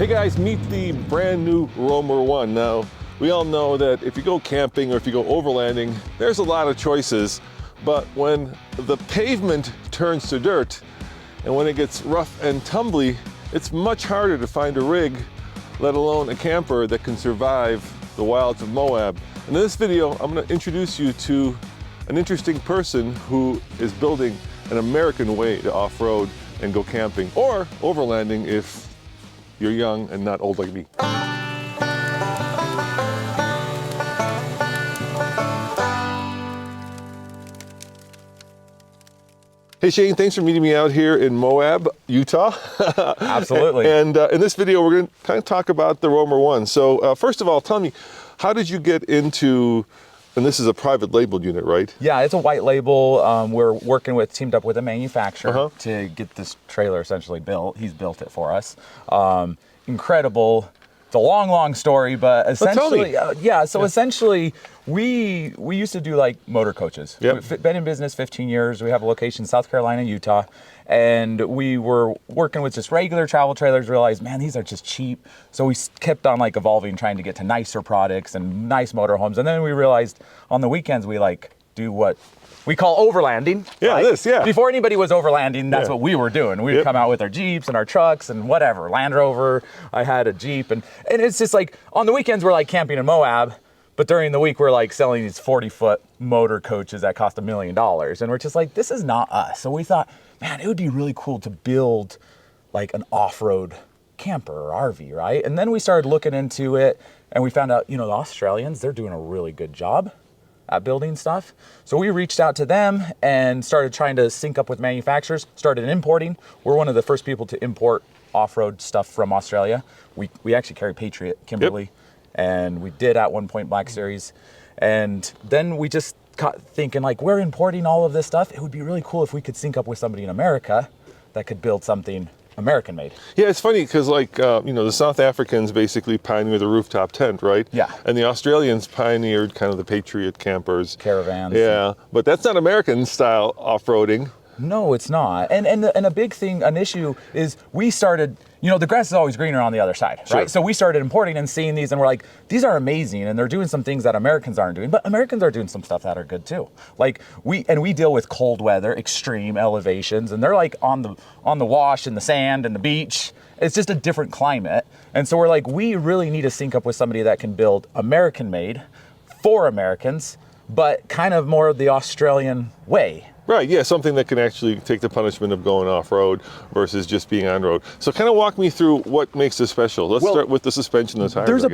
Hey guys, meet the brand new Roamer 1. Now, we all know that if you go camping or if you go overlanding, there's a lot of choices, but when the pavement turns to dirt and when it gets rough and tumbly, it's much harder to find a rig, let alone a camper that can survive the wilds of Moab. And in this video, I'm going to introduce you to an interesting person who is building an American way to off-road and go camping or overlanding if you're young and not old like me. Hey Shane, thanks for meeting me out here in Moab, Utah. Absolutely. And in this video, we're going to kind of talk about the Roamer 1. So first of all, tell me, how did you get into, and this is a private labeled unit, right? Yeah, it's a white label. We're teamed up with a manufacturer to get this trailer essentially built. He's built it for us. Incredible. It's a long story, but essentially, essentially, we used to do like motor coaches. Yep. We've been in business 15 years. We have a location in South Carolina, Utah, and we were working with just regular travel trailers. Realized, man, these are just cheap. So we kept on like evolving, trying to get to nicer products and nice motorhomes. And then we realized on the weekends we like do what we call overlanding. Yeah, right? Before anybody was overlanding, that's what we were doing. We'd come out with our Jeeps and our trucks and whatever, Land Rover. I had a Jeep. And it's just like, on the weekends, we're like camping in Moab, but during the week, we're like selling these 40-foot motor coaches that cost $1 million. And we're just like, this is not us. So we thought, man, it would be really cool to build like an off-road camper or RV, right? And then we started looking into it and we found out, the Australians, they're doing a really good job at building stuff. So we reached out to them and started trying to sync up with manufacturers, started importing. We're one of the first people to import off-road stuff from Australia. We actually carry Patriot, Kimberly, and we did at one point Black Series. And then we just got thinking like, we're importing all of this stuff. It would be really cool if we could sync up with somebody in America that could build something American made. Yeah, it's funny because the South Africans basically pioneered the rooftop tent, right? Yeah. And the Australians pioneered kind of the Patriot campers. Caravans. Yeah, but that's not American style off-roading. No, it's not. And a big thing, an issue is we started, the grass is always greener on the other side, Sure. right? So we started importing and seeing these and we're like, these are amazing and they're doing some things that Americans aren't doing, but Americans are doing some stuff that are good too. Like we deal with cold weather, extreme elevations, and they're like on the wash and the sand and the beach. It's just a different climate. And so we're like, we really need to sync up with somebody that can build American made for Americans, but kind of more the Australian way. Right, yeah, something that can actually take the punishment of going off-road versus just being on-road. So kind of walk me through what makes this special. Let's start with the suspension and the tires, there's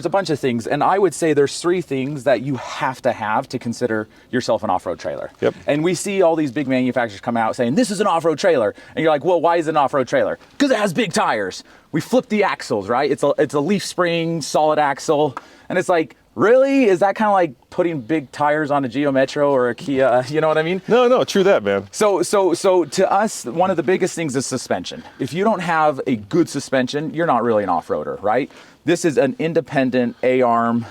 a bunch of things. And I would say there's 3 things that you have to consider yourself an off-road trailer. Yep. And we see all these big manufacturers come out saying, this is an off-road trailer. And you're like, well, why is it an off-road trailer? Because it has big tires. We flip the axles, right? It's a leaf spring, solid axle. And it's like, really? Is that kind of like putting big tires on a Geo Metro or a Kia? You know what I mean? No, true that, man. So to us, one of the biggest things is suspension. If you don't have a good suspension, you're not really an off-roader, right? This is an independent A-arm.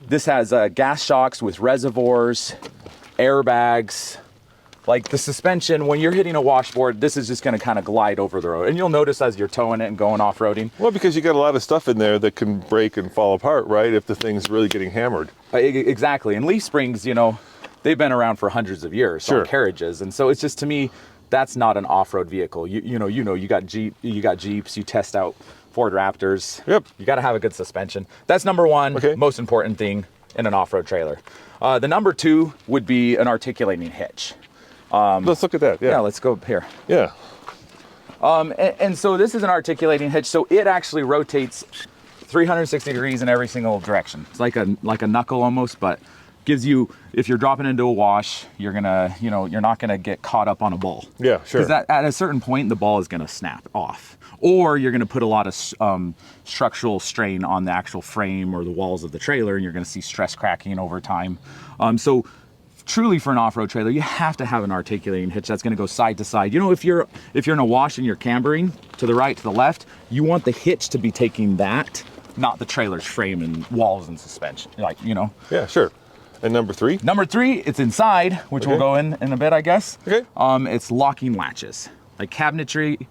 This has gas shocks with reservoirs, airbags. Like the suspension, when you're hitting a washboard, this is just going to kind of glide over the road. And you'll notice as you're towing it and going off-roading. Well, because you got a lot of stuff in there that can break and fall apart, right, if the thing's really getting hammered. Exactly. And leaf springs, they've been around for hundreds of years on carriages. And so it's just, to me, that's not an off-road vehicle. You got Jeeps, you test out Ford Raptors. Yep. You got to have a good suspension. That's number one, most important thing in an off-road trailer. The number 2 would be an articulating hitch. Let's look at that. Yeah, let's go up here. Yeah. And so this is an articulating hitch. So it actually rotates 360 degrees in every single direction. It's like a knuckle almost, but gives you, if you're dropping into a wash, you're gonna, you're not gonna get caught up on a ball. Yeah, sure. Because at a certain point, the ball is gonna snap off, or you're gonna put a lot of structural strain on the actual frame or the walls of the trailer, and you're gonna see stress cracking over time. So truly for an off-road trailer, you have to have an articulating hitch that's going to go side to side. If you're in a wash and you're cambering to the right, to the left, you want the hitch to be taking that, not the trailer's frame and walls and suspension. Yeah, sure. And number 3? Number 3, it's inside, which we'll go in a bit, I guess. Okay. It's locking latches, like cabinetry.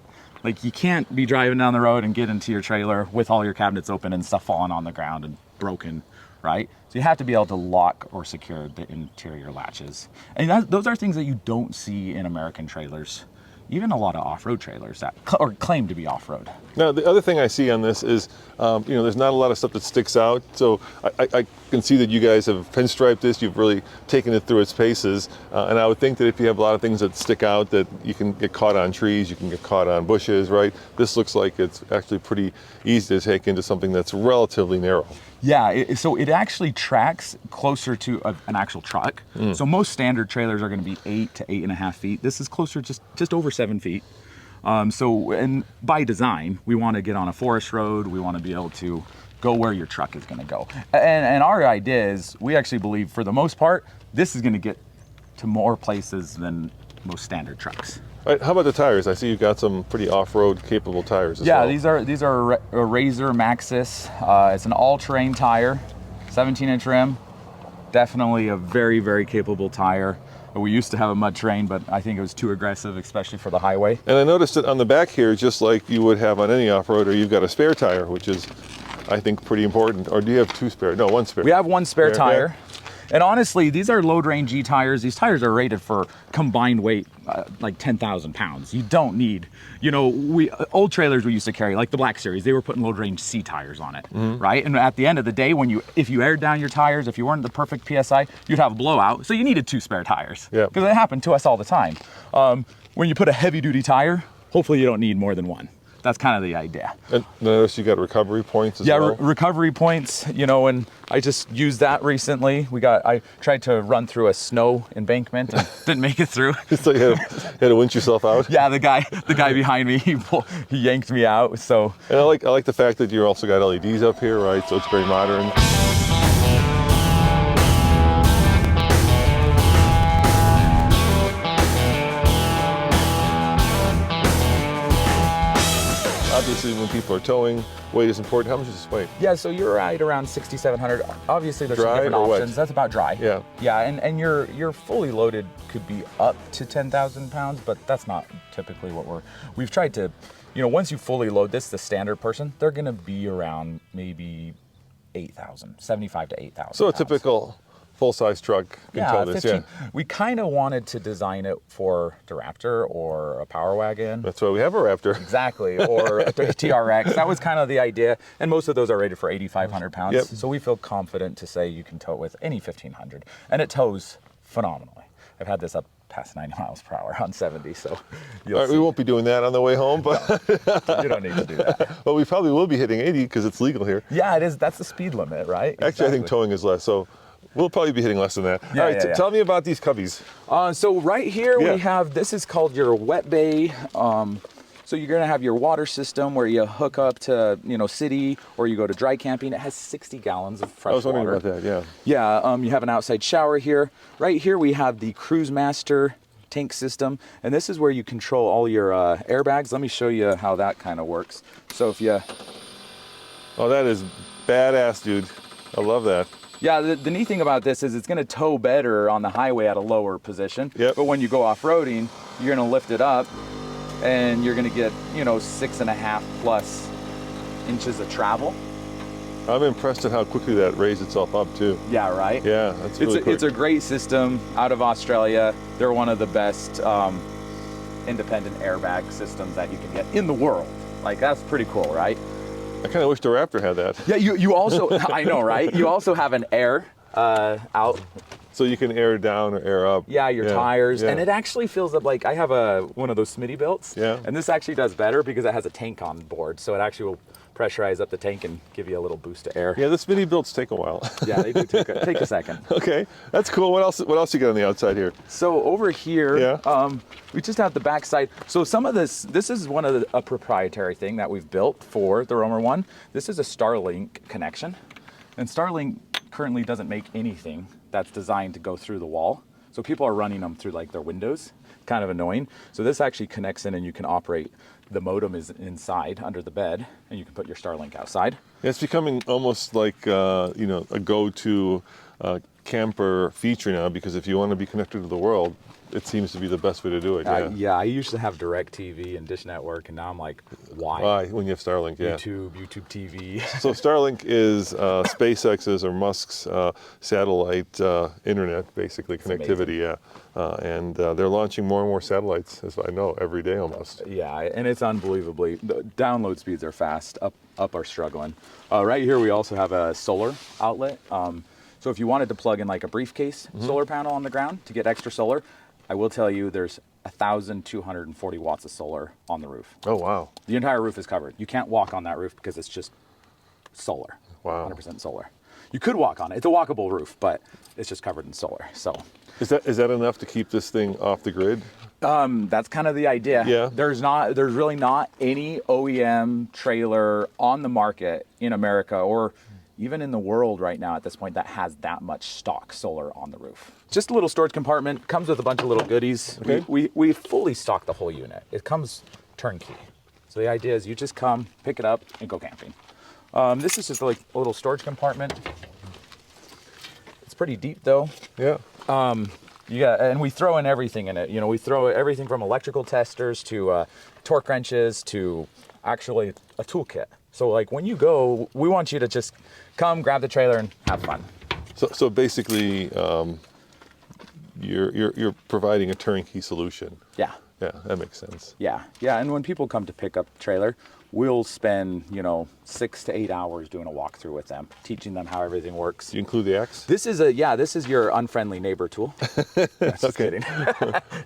Like you can't be driving down the road and get into your trailer with all your cabinets open and stuff falling on the ground and broken, right? So you have to be able to lock or secure the interior latches. And those are things that you don't see in American trailers. Even a lot of off-road trailers that or claim to be off-road. Now, the other thing I see on this is, there's not a lot of stuff that sticks out. So I can see that you guys have pinstriped this. You've really taken it through its paces. And I would think that if you have a lot of things that stick out, that you can get caught on trees, you can get caught on bushes, right? This looks like it's actually pretty easy to take into something that's relatively narrow. Yeah, so it actually tracks closer to an actual truck. So most standard trailers are going to be 8 to 8.5 feet. This is closer, just over 7 feet. And by design, we want to get on a forest road. We want to be able to go where your truck is going to go. And our idea is, we actually believe, for the most part, this is going to get to more places than most standard trucks. All right, how about the tires? I see you've got some pretty off-road capable tires as well. These are a Razor Maxxis. It's an all-terrain tire, 17-inch rim. Definitely a very, very capable tire. We used to have a mud terrain, but I think it was too aggressive, especially for the highway. And I noticed that on the back here, just like you would have on any off-roader, you've got a spare tire, which is, I think, pretty important. Or do you have two spare? No, one spare. We have one spare tire. Yeah. And honestly, these are load range G tires. These tires are rated for combined weight, like 10,000 pounds. You don't need, old trailers we used to carry, like the Black Series, they were putting load range C tires on it, right? And at the end of the day, if you aired down your tires, if you weren't the perfect PSI, you'd have a blowout. So you needed two spare tires. Yeah. Because it happened to us all the time. When you put a heavy duty tire, hopefully you don't need more than one. That's kind of the idea. And notice you got recovery points as well. Yeah, recovery points, and I just used that recently. I tried to run through a snow embankment and didn't make it through. So you had to winch yourself out? Yeah, the guy behind me, he yanked me out, so. And I like the fact that you also got LEDs up here, right? So it's very modern. Obviously, when people are towing, weight is important. How much does this weigh? Yeah, so you're right around 6,700. Obviously, there's some different options. That's about dry. Yeah. Yeah, and your fully loaded could be up to 10,000 pounds, but that's not typically what we've tried to, once you fully load this, the standard person, they're going to be around maybe 8,000, 75 to 8,000. So a typical full-size truck can tow this, 15. We kind of wanted to design it for the Raptor or a Power Wagon. That's why we have a Raptor. Exactly, or a TRX. That was kind of the idea, and most of those are rated for 8,500 pounds. Yep. So we feel confident to say you can tow it with any 1,500, and it tows phenomenally. I've had this up past 90 miles per hour on 70, so you'll see. We won't be doing that on the way home, but You don't need to do that. but we probably will be hitting 80 because it's legal here. Yeah, it is. That's the speed limit, right? Actually, Exactly. I think towing is less, so we'll probably be hitting less than that. Yeah, All right, yeah. tell me about these cubbies. So right here Yeah. we have, this is called your wet bay. So you're gonna have your water system where you hook up to, city, or you go to dry camping. It has 60 gallons of fresh water. I was wondering about that, yeah. Yeah, you have an outside shower here. Right here we have the Cruise Master tank system, and this is where you control all your airbags. Let me show you how that kind of works. So if you... Oh, that is badass, dude. I love that. Yeah, the neat thing about this is it's going to tow better on the highway at a lower position. Yep. But when you go off-roading, you're going to lift it up, and you're going to get, 6.5 plus inches of travel. I'm impressed at how quickly that raised itself up, too. Yeah, right? Yeah, that's really quick. It's a great system out of Australia. They're one of the best independent airbag systems that you can get in the world. Like, that's pretty cool, right? I kind of wish the Raptor had that. Yeah, you also, I know, right? You also have an air out. So you can air down or air up. Yeah, your tires. Yeah. And it actually feels like I have one of those Smitty belts. Yeah. And this actually does better because it has a tank on board. So it actually will pressurize up the tank and give you a little boost of air. Yeah, the Smitty builds take a while. Yeah, they do take a second. Okay, that's cool. What else you got on the outside here? So over here, Yeah. we just have the backside. So some of this is one of a proprietary thing that we've built for the Roamer 1. This is a Starlink connection. And Starlink currently doesn't make anything that's designed to go through the wall. So people are running them through like their windows. Kind of annoying. So this actually connects in and you can operate. The modem is inside under the bed, and you can put your Starlink outside. It's becoming almost like a go-to camper feature now, because if you want to be connected to the world, it seems to be the best way to do it. Yeah. I used to have DirecTV and Dish Network, and now I'm like, why? Why? When you have Starlink, yeah. YouTube TV. So Starlink is SpaceX's or Musk's satellite internet, basically connectivity, and they're launching more and more satellites, as I know, every day almost. Yeah, and it's unbelievably, the download speeds are fast, up are struggling. Right here we also have a solar outlet. So if you wanted to plug in like a briefcase solar panel on the ground to get extra solar, I will tell you there's 1,240 watts of solar on the roof. Oh, wow. The entire roof is covered. You can't walk on that roof because it's just solar. Wow. 100% solar. You could walk on it. It's a walkable roof, but it's just covered in solar. So is that enough to keep this thing off the grid? that's kind of the idea. Yeah. There's really not any OEM trailer on the market in America or even in the world right now at this point that has that much stock solar on the roof. Just a little storage compartment, comes with a bunch of little goodies. Okay. We fully stock the whole unit. It comes turnkey. So the idea is you just come, pick it up, and go camping. This is just like a little storage compartment. It's pretty deep though. Yeah. And we throw in everything in it. You know, we throw everything from electrical testers to torque wrenches to actually a toolkit. So like when you go, we want you to just come, grab the trailer, and have fun. So basically, you're providing a turnkey solution. Yeah. Yeah, that makes sense. Yeah. And when people come to pick up the trailer, we'll spend 6 to 8 hours doing a walkthrough with them, teaching them how everything works. You include the axe? This is your unfriendly neighbor tool. Just kidding.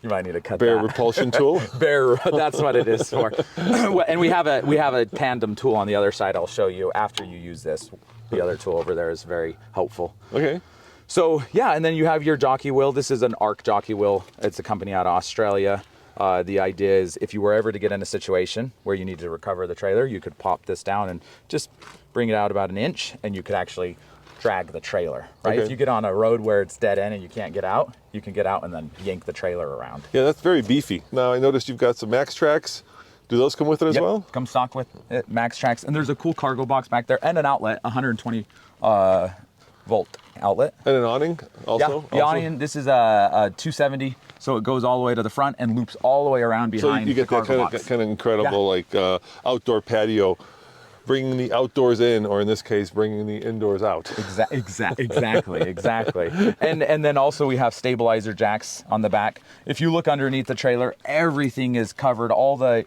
You might need to cut Bear that. repulsion tool? That's what it is for. And we have a tandem tool on the other side. I'll show you after you use this. The other tool over there is very helpful. Okay. So yeah, and then you have your jockey wheel. This is an ARC jockey wheel. It's a company out of Australia. The idea is if you were ever to get in a situation where you need to recover the trailer, you could pop this down and just bring it out about an inch, and you could actually drag the trailer, right? Okay. If you get on a road where it's dead end and you can't get out, you can get out and then yank the trailer around. Yeah, that's very beefy. Now I noticed you've got some Max Tracks. Do those come with it as well? Come stock with it, Max Tracks. And there's a cool cargo box back there and an outlet, 120 volt outlet. And an awning also? Yeah, the awning, this is a 270, so it goes all the way to the front and loops all the way around behind so you get the that cargo box. kind of incredible outdoor patio, bringing the outdoors in, or in this case, bringing the indoors out. Exactly. And then also we have stabilizer jacks on the back. If you look underneath the trailer, everything is covered. All the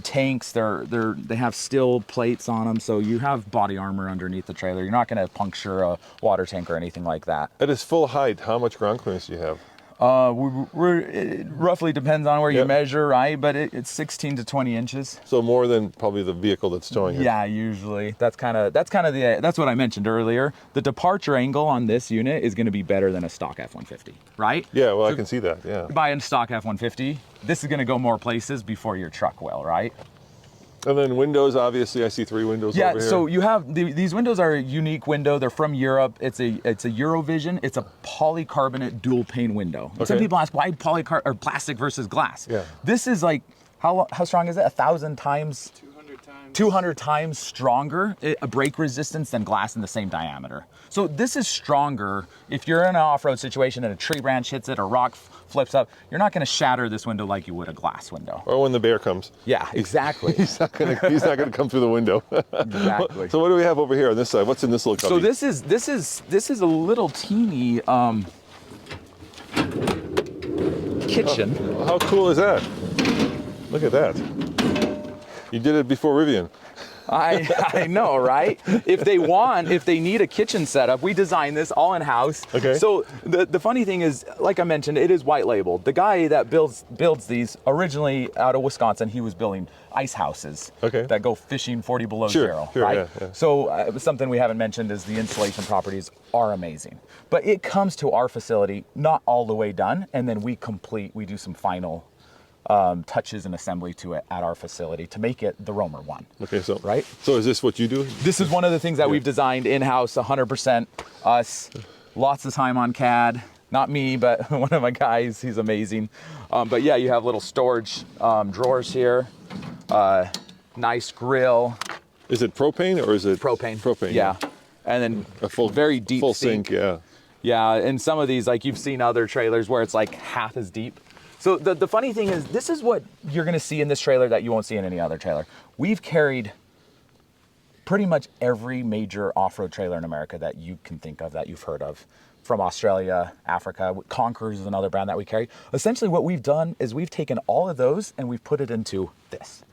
tanks, they have steel plates on them, so you have body armor underneath the trailer. You're not going to puncture a water tank or anything like that. At its full height, how much ground clearance do you have? It roughly depends on where you measure, right? But it's 16 to 20 inches. So more than probably the vehicle that's towing it. Yeah, usually. That's what I mentioned earlier. The departure angle on this unit is going to be better than a stock F-150, right? Yeah, well, I can see that, yeah. Buy a stock F-150, this is going to go more places before your truck will, right? And then windows, obviously, I see 3 windows over here. Yeah, so you have, these windows are a unique window. They're from Europe. It's a Eurovision. It's a polycarbonate dual pane window. Okay. Some people ask, why plastic versus glass? Yeah. This is like, how strong is it? 1,000 times? 200 times stronger a brake resistance than glass in the same diameter. So this is stronger. If you're in an off-road situation and a tree branch hits it or rock flips up, you're not going to shatter this window like you would a glass window. Or when the bear comes. Yeah, exactly. He's not going to come through the window. Exactly. So what do we have over here on this side? What's in this little cubby? So this is a little teeny kitchen. Oh, how cool is that? Look at that. You did it before Rivian. I know, right? If they need a kitchen setup, we design this all in-house. Okay. So the funny thing is, like I mentioned, it is white labeled. The guy that builds these originally out of Wisconsin, he was building ice houses that go fishing 40 below zero, right? Yeah. So something we haven't mentioned is the insulation properties are amazing. But it comes to our facility not all the way done, and then we do some final touches and assembly to it at our facility to make it the Roamer 1. Okay, so right. So is this what you do? This is one of the things that we've designed in-house, 100% us. Lots of time on CAD. Not me, but one of my guys. He's amazing. But yeah, you have little storage drawers here. Nice grill. Is it propane or is it Propane. Propane. Yeah. And then a full, very deep full sink. Yeah. Yeah, and some of these, like you've seen other trailers where it's like half as deep. So the funny thing is, this is what you're gonna see in this trailer that you won't see in any other trailer. We've carried pretty much every major off-road trailer in America that you can think of, that you've heard of, from Australia, Africa. Conquerors is another brand that we carry. Essentially what we've done is we've taken all of those and we've put it into this,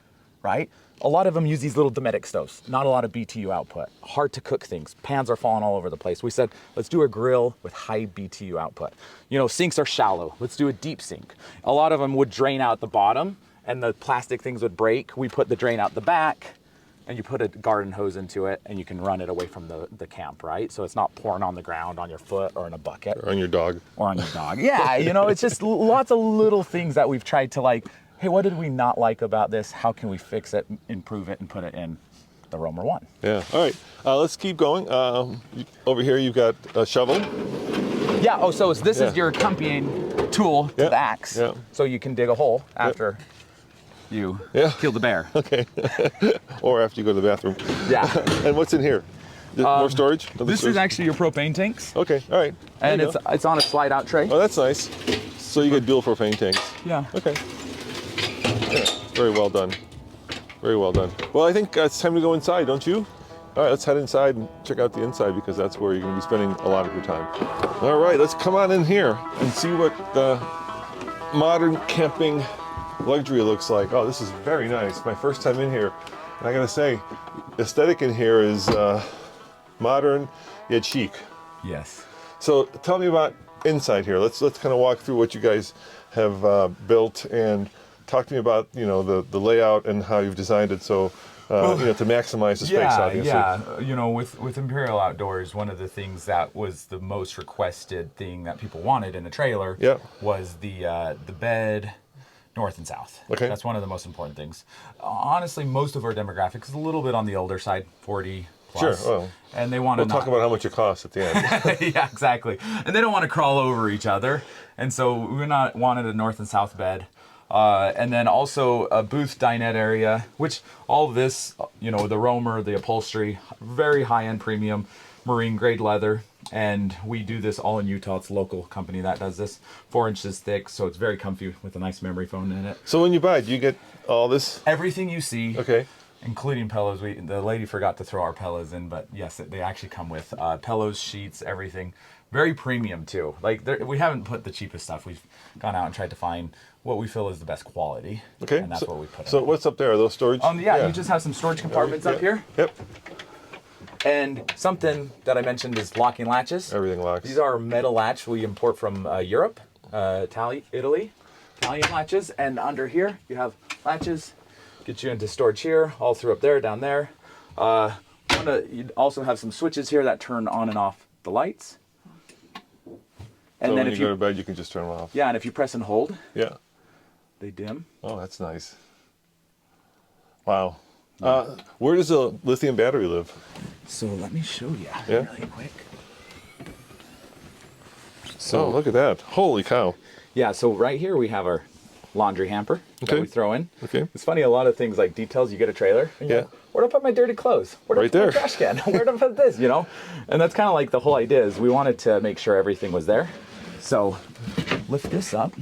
right? A lot of them use these little Dometic stoves, not a lot of BTU output, hard to cook things. Pans are falling all over the place. We said, let's do a grill with high BTU output. You know, sinks are shallow. Let's do a deep sink. A lot of them would drain out the bottom and the plastic things would break. We put the drain out the back and you put a garden hose into it and you can run it away from the camp, right? So it's not pouring on the ground, on your foot, or in a bucket. Or on your dog. Or on your dog. Yeah, you know, it's just lots of little things that we've tried to like, hey, what did we not like about this? How can we fix it, improve it, and put it in the Roamer 1? Yeah, all right. Let's keep going. Over here you've got a shovel. Yeah, oh, so this is your accompanying tool to the axe. Yeah. So you can dig a hole after you kill the bear. Okay. Or after you go to the bathroom. Yeah. And what's in here? More storage? This is actually your propane tanks. Okay, all right. And it's on a slide out tray. Oh, that's nice. So you get dual propane tanks. Yeah. Okay. Yeah, very well done. Very well done. Well, I think it's time to go inside, don't you? All right, let's head inside and check out the inside because that's where you're going to be spending a lot of your time. All right, let's come on in here and see what the modern camping luxury looks like. Oh, this is very nice. My first time in here. And I got to say, aesthetic in here is modern yet chic. Yes. So tell me about inside here. Let's kind of walk through what you guys have built and talk to me about the layout and how you've designed it so to maximize the space. Obviously. Yeah. You know, with Imperial Outdoors, one of the things that was the most requested thing that people wanted in a trailer was the bed north and south. Okay. That's one of the most important things. Honestly, most of our demographic is a little bit on the older side, 40 plus. Sure. Well, and they want to talk about how much it costs at the end. Yeah, exactly. And they don't want to crawl over each other. And so we wanted a north and south bed. And then also a booth dinette area, which all of this, the Roamer, the upholstery, very high-end premium marine grade leather. And we do this all in Utah. It's a local company that does this, 4 inches thick. So it's very comfy with a nice memory foam in it. So when you buy it, do you get all this? Everything you see. Okay. Including pillows. The lady forgot to throw our pillows in, but yes, they actually come with pillows, sheets, everything. Very premium too. Like we haven't put the cheapest stuff. We've gone out and tried to find what we feel is the best quality. Okay. And that's what we put in. So what's up there? Are those storage? Yeah, you just have some storage compartments up here. Yep. And something that I mentioned is locking latches. Everything locks. These are metal latch we import from Europe, Italy, Italian latches. And under here you have latches. Get you into storage here, all through up there, down there. You also have some switches here that turn on and off the lights. And so then when you go to bed, you can just turn them off. Yeah, and if you press and hold, they dim. Oh, that's nice. Wow. Where does a lithium battery live? So let me show you really quick. So look at that. Holy cow. Yeah, so right here we have our laundry hamper that we throw in. Okay. It's funny, a lot of things like details, you get a trailer. And you're like, where do I put my dirty clothes? Where do I put my trash can? Where do I put this, And that's kind of like the whole idea is we wanted to make sure everything was there. So lift this up.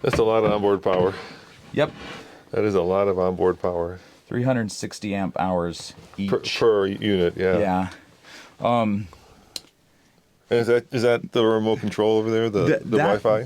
That's a lot of onboard power. Yep. That is a lot of onboard power. 360 amp hours each. Per unit, yeah. Yeah. And is that the remote control over there, the Wi-Fi?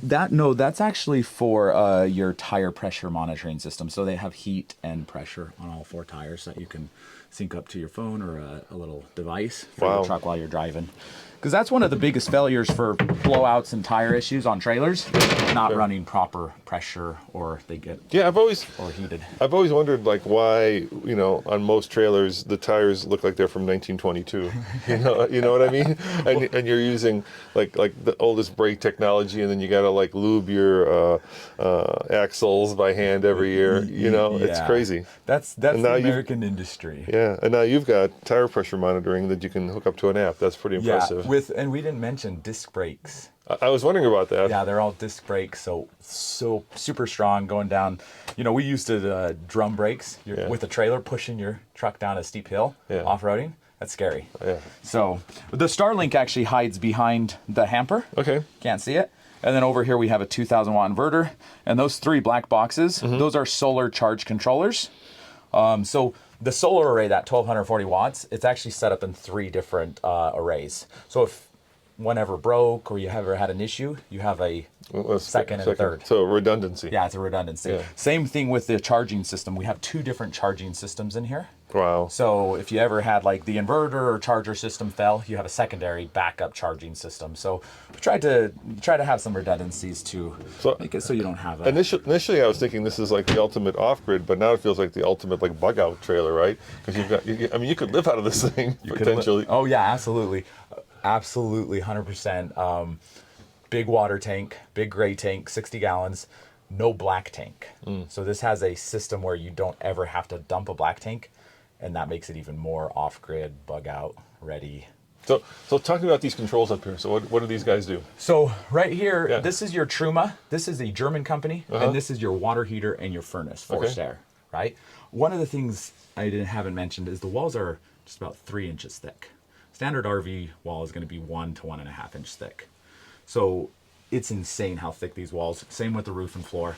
That's actually for your tire pressure monitoring system. So they have heat and pressure on all 4 tires that you can sync up to your phone or a little device for the truck while you're driving. Because that's one of the biggest failures for blowouts and tire issues on trailers, not running proper pressure or they get heated. I've always wondered why, on most trailers the tires look like they're from 1922. You know what I mean? And you're using like the oldest brake technology, and then you gotta lube your axles by hand every year. It's crazy. That's the American industry. Yeah, and now you've got tire pressure monitoring that you can hook up to an app. That's pretty impressive. And we didn't mention disc brakes. I was wondering about that. Yeah, they're all disc brakes, so super strong going down. We used to drum brakes with a trailer pushing your truck down a steep hill, off-roading. That's scary. Yeah. So the Starlink actually hides behind the hamper. Okay. Can't see it. And then over here we have a 2,000 watt inverter. And those 3 black boxes, those are solar charge controllers. So the solar array, that 1,240 watts, it's actually set up in 3 different arrays. So if one ever broke or you ever had an issue, you have a second and a third. So redundancy. Yeah, it's a redundancy. Yeah. Same thing with the charging system. We have 2 different charging systems in here. Wow. So if you ever had like the inverter or charger system fell, you have a secondary backup charging system. So we try to have some redundancies to make it so you don't have a... Initially, I was thinking this is like the ultimate off-grid, but now it feels like the ultimate like bug-out trailer, right? Because you could live out of this thing potentially. Oh yeah, absolutely. Absolutely, 100%. Big water tank, big gray tank, 60 gallons, no black tank. So this has a system where you don't ever have to dump a black tank, and that makes it even more off-grid, bug-out ready. So talking about these controls up here. So what do these guys do? So right here, this is your Truma. This is a German company, and this is your water heater and your furnace, forced air, right? One of the things I haven't mentioned is the walls are just about 3 inches thick. Standard RV wall is going to be 1 to 1.5 inch thick. So it's insane how thick these walls. Same with the roof and floor.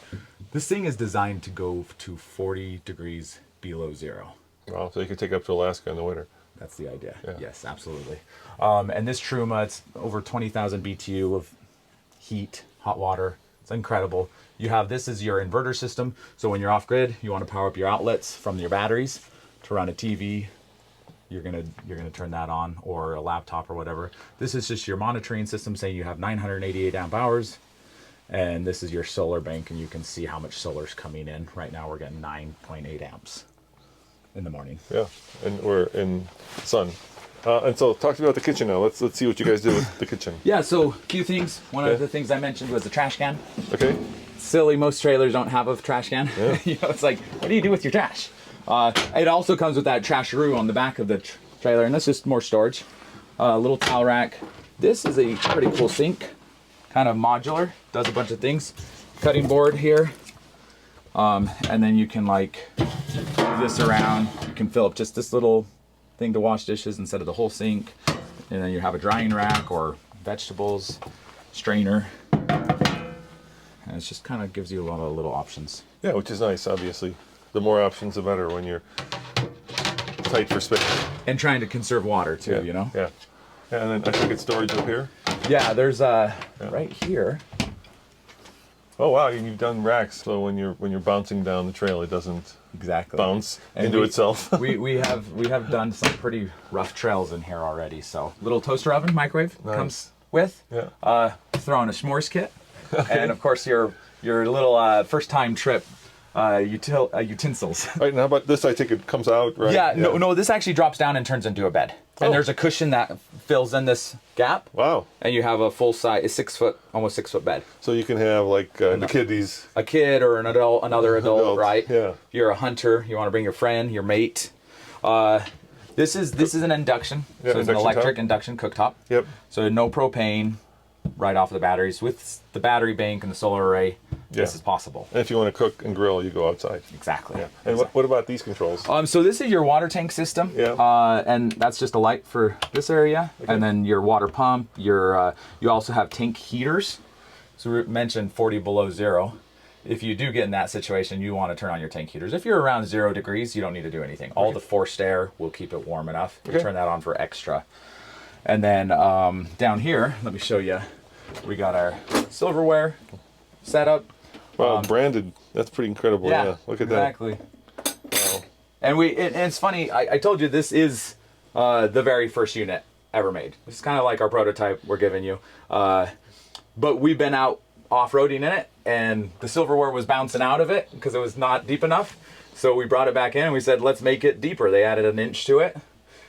This thing is designed to go to 40 degrees below zero. Wow, so you can take up to Alaska in the winter. That's the idea. Yeah. Yes, absolutely. And this Truma, it's over 20,000 BTU of heat, hot water. It's incredible. You have, this is your inverter system. So when you're off grid, you want to power up your outlets from your batteries to run a TV. You're gonna turn that on, or a laptop or whatever. This is just your monitoring system saying you have 988 amp hours. And this is your solar bank, and you can see how much solar's coming in. Right now we're getting 9.8 amps in the morning. Yeah, and we're in sun. And so talk to me about the kitchen now. Let's see what you guys do with the kitchen. Yeah, so a few things. One of the things I mentioned was the trash can. Okay. Silly, most trailers don't have a trash can. Yeah. It's like, what do you do with your trash? It also comes with that trasheroo on the back of the trailer, and that's just more storage. Little towel rack. This is a pretty cool sink, kind of modular, does a bunch of things. Cutting board here, and then you can like move this around. You can fill up just this little thing to wash dishes instead of the whole sink, and then you have a drying rack or vegetables, strainer, and it just kind of gives you a lot of little options. Yeah, which is nice, obviously. The more options, the better when you're tight for space. And trying to conserve water too, you know? Yeah. And then I think it's storage up here. Yeah, there's right here. Oh wow, you've done racks, so when you're bouncing down the trail, it doesn't bounce into itself. we have done some pretty rough trails in here already. So little toaster oven, microwave comes with. Yeah. Throw in a s'mores kit, and of course your little first time trip utensils. Right, and how about this? I think it comes out, right? Yeah, no, this actually drops down and turns into a bed. And there's a cushion that fills in this gap. Wow. And you have a full size, almost 6 foot bed. So you can have like the kiddies. A kid or an adult, another adult, right? Yeah. If you're a hunter, you want to bring your friend, your mate. This is an induction. Yeah, so it's an electric top. induction cooktop. Yep. So no propane, right off the batteries. With the battery bank and the solar array, this is possible. And if you want to cook and grill, you go outside. Exactly. Yeah. And what about these controls? So this is your water tank system. Yeah. And that's just a light for this area. Okay. And then your water pump, you also have tank heaters. So we mentioned 40 below zero. If you do get in that situation, you want to turn on your tank heaters. If you're around 0 degrees, you don't need to do anything. All the forced air will keep it warm enough. You turn that on for extra. And then down here, let me show you, we got our silverware setup. Wow, branded. That's pretty incredible. Yeah, look at that. Exactly. Wow. And it's funny, I told you this is the very first unit ever made. This is kind of like our prototype we're giving you. But we've been out off-roading in it, and the silverware was bouncing out of it because it was not deep enough. So we brought it back in and we said, let's make it deeper. They added an inch to it.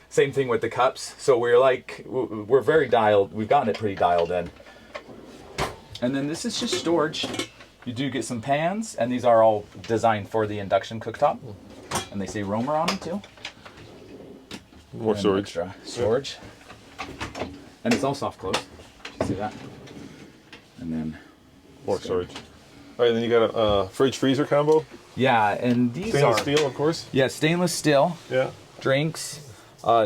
Same thing with the cups. So we're very dialed. We've gotten it pretty dialed in. And then this is just storage. You do get some pans, and these are all designed for the induction cooktop. And they say Roamer on them too. More storage. Extra storage. Yeah. And it's all soft close. You see that? And then more storage. All right, then you got a fridge freezer combo. Yeah, and these stainless steel, of course. Yeah, stainless steel. Yeah. Drinks.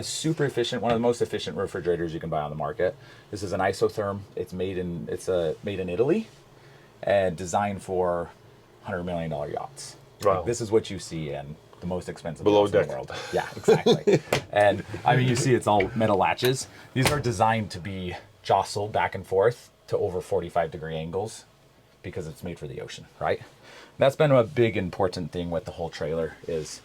Super efficient. One of the most efficient refrigerators you can buy on the market. This is an isotherm. It's made in Italy, and designed for $100 million yachts. Wow. Like, this is what you see in the most expensive Below yachts in deck. the world. Yeah, exactly. And I mean, you see it's all metal latches. These are designed to be jostled back and forth to over 45-degree angles because it's made for the ocean, right? That's been a big important thing with the whole trailer is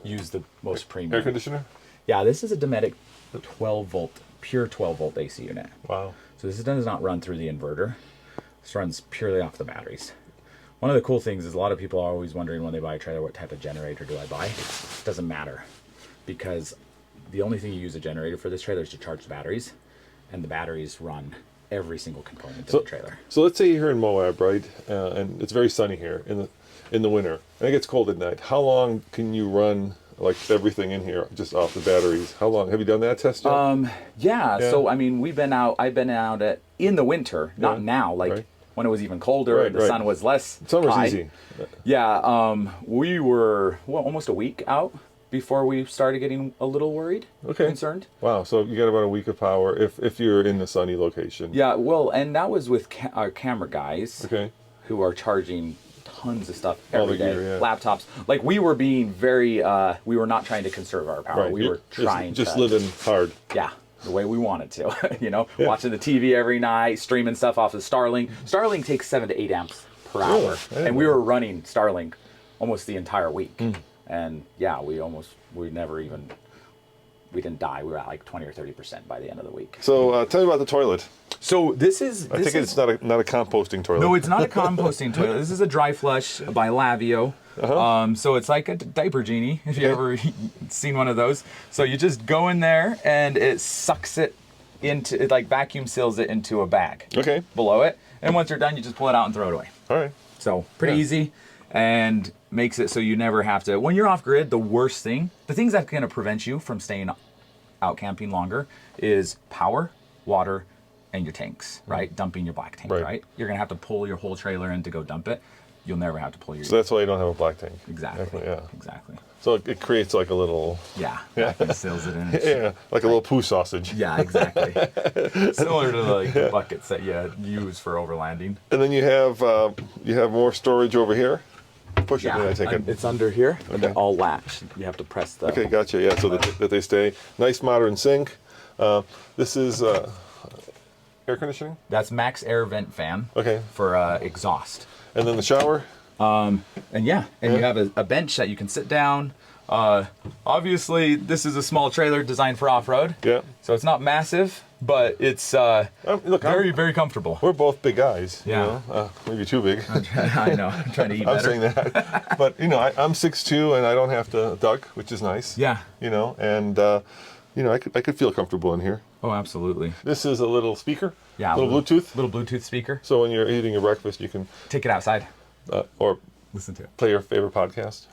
use the most premium. Air conditioner? Yeah, this is a Dometic 12-volt, pure 12-volt AC unit. Wow. So this does not run through the inverter. This runs purely off the batteries. One of the cool things is a lot of people are always wondering when they buy a trailer, what type of generator do I buy? It doesn't matter, because the only thing you use a generator for this trailer is to charge the batteries, and the batteries run every single component of the trailer. So let's say you're here in Moab, right? And it's very sunny here in the winter, and it gets cold at night. How long can you run like everything in here just off the batteries? How long have you done that test yet? Yeah. So I mean, I've been out in the winter, not now, like right. when it was even colder, Right, the right. sun was less Summer's high. easy. Yeah, we were almost a week out before we started getting a little worried, concerned. Wow. So you got about a week of power if you're in the sunny location. Yeah, well, and that was with our camera guys, Okay. who are charging tons of stuff All every the day. gear, yeah. Laptops. Like, we were being very, we were not trying to conserve our power. Right. We were trying just to living hard. Yeah, the way we wanted to. Watching the TV every night, streaming stuff off of Starlink. Starlink takes 7 to 8 amps per hour, Really? I didn't and we know were running Starlink almost the entire week. Hmm. And yeah, we didn't die. We were at like 20 or 30% by the end of the week. So tell me about the toilet. So I think it's not a composting toilet. No, it's not a composting toilet. This is a dry flush by Lavio. So it's like a diaper genie, if you ever seen one of those. So you just go in there and it sucks it into, it like vacuum seals it into a bag. Okay. Below it. And once you're done, you just pull it out and throw it away. All right. So pretty easy, and makes it so you never have to, when you're off grid, the worst thing, the things that can prevent you from staying out camping longer is power, water, and your tanks, right? Dumping your black tank, right? You're gonna have to pull your whole trailer in to go dump it. You'll never have to pull your. So that's why you don't have a black tank. Exactly. Definitely, yeah. Exactly. So it creates like a little. Yeah. Vacuum seals it in. Yeah, like a little poo sausage. Yeah, exactly. Similar to the buckets that you use for overlanding. And then you have more storage over here. Push it in, I take it. It's under here, and they're all latched. You have to press the. Okay, gotcha. Yeah, so that they stay. Nice modern sink. This is air conditioning. That's max air vent fan. Okay. For exhaust. And then the shower. And you have a bench that you can sit down. Obviously, this is a small trailer designed for off-road. Yeah. So it's not massive, but it's very comfortable. We're both big guys. Yeah. You know? Maybe too big. I know. I'm trying to eat I'm better. saying that. But I'm 6'2" and I don't have to duck, which is nice. Yeah. And I could feel comfortable in here. Oh, absolutely. This is a little speaker. Yeah. Little Bluetooth. Little Bluetooth speaker. So when you're eating your breakfast, you can Take it outside. or Listen to it. play your favorite podcast.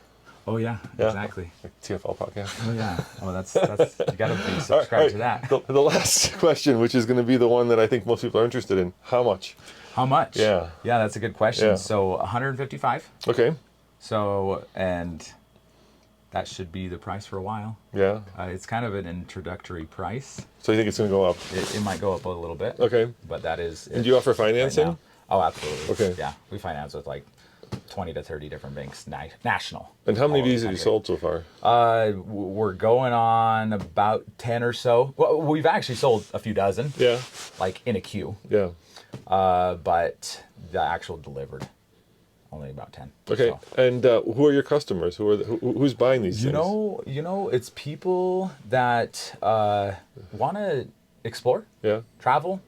Oh yeah. Exactly. Like TFL Podcast. Oh yeah. Oh, that's you gotta be subscribed to that. The last question, which is going to be the one that I think most people are interested in: how much? How much? Yeah. Yeah, that's a good question. Yeah. So 155. Okay. So, and that should be the price for a while. Yeah. It's kind of an introductory price. So you think it's going to go up? It might go up a little bit. Okay. But that is. And do you offer financing? Right now. Oh, absolutely. Okay. Yeah, we finance with like 20 to 30 different banks, national. And how many of all over these the have you country. sold so far? We're going on about 10 or so. Well, we've actually sold a few dozen. Yeah. Like in a queue. Yeah. But the actual delivered, only about 10. Okay. So. And who are your customers? Who's buying these things? You know, it's people that want to explore, Yeah. travel.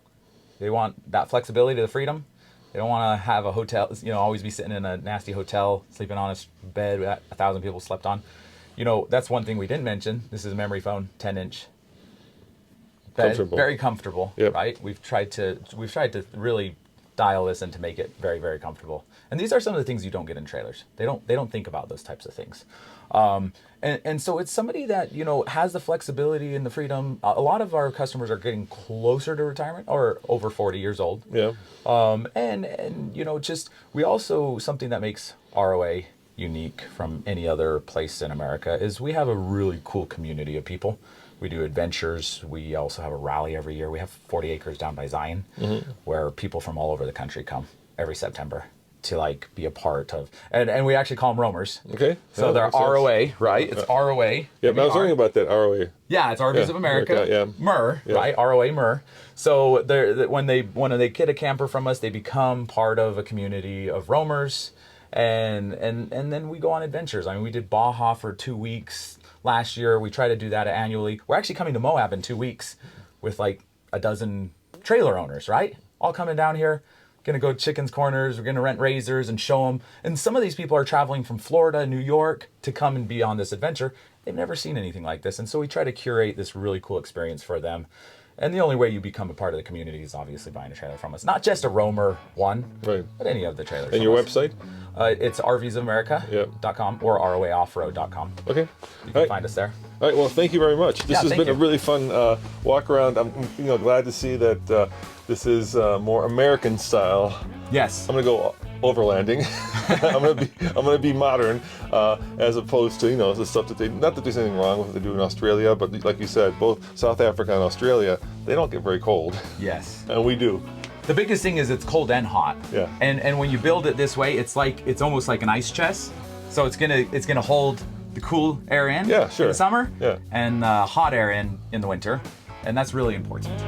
They want that flexibility, the freedom. They don't want to have a hotel, always be sitting in a nasty hotel, sleeping on a bed that 1,000 people slept on. That's one thing we didn't mention. This is a memory foam, 10-inch. Comfortable. Very comfortable, Yep. right? We've tried to really dial this in to make it very, very comfortable. And these are some of the things you don't get in trailers. They don't think about those types of things. And so it's somebody that, has the flexibility and the freedom. A lot of our customers are getting closer to retirement or over 40 years old. Yeah. Just we also, something that makes ROA unique from any other place in America is we have a really cool community of people We do adventures. We also have a rally every year. We have 40 acres down by Zion, where people from all over the country come every September to like be a part of, and we actually call them roamers. Okay. So they're ROA, right? It's ROA. Yeah, I was learning about that ROA. Yeah, it's RVs of America. Yeah. MER, right? ROA MER. So when they get a camper from us, they become part of a community of roamers, and then we go on adventures. I mean, we did Baja for 2 weeks last year. We try to do that annually. We're actually coming to Moab in 2 weeks with like a dozen trailer owners, right? All coming down here. Gonna go to Chicken's Corners. We're gonna rent razors and show them. And some of these people are traveling from Florida, New York to come and be on this adventure. They've never seen anything like this. And so we try to curate this really cool experience for them. And the only way you become a part of the community is obviously buying a trailer from us. Not just a Roamer one, right, but any of the trailers. And your website? It's rvsofamerica.com or roaoffroad.com. Okay. You can find us there. All right, well, thank you very much. This has been a really fun walk around. I'm glad to see that this is more American style. Yes. I'm gonna go overlanding. I'm gonna be modern, as opposed to the stuff that not that there's anything wrong with what they do in Australia, but like you said, both South Africa and Australia, they don't get very cold. Yes. And we do. The biggest thing is it's cold and hot. Yeah. And when you build it this way, it's almost like an ice chest. So it's gonna hold the cool air in Yeah, sure. in the summer, Yeah. and hot air in the winter, and that's really important.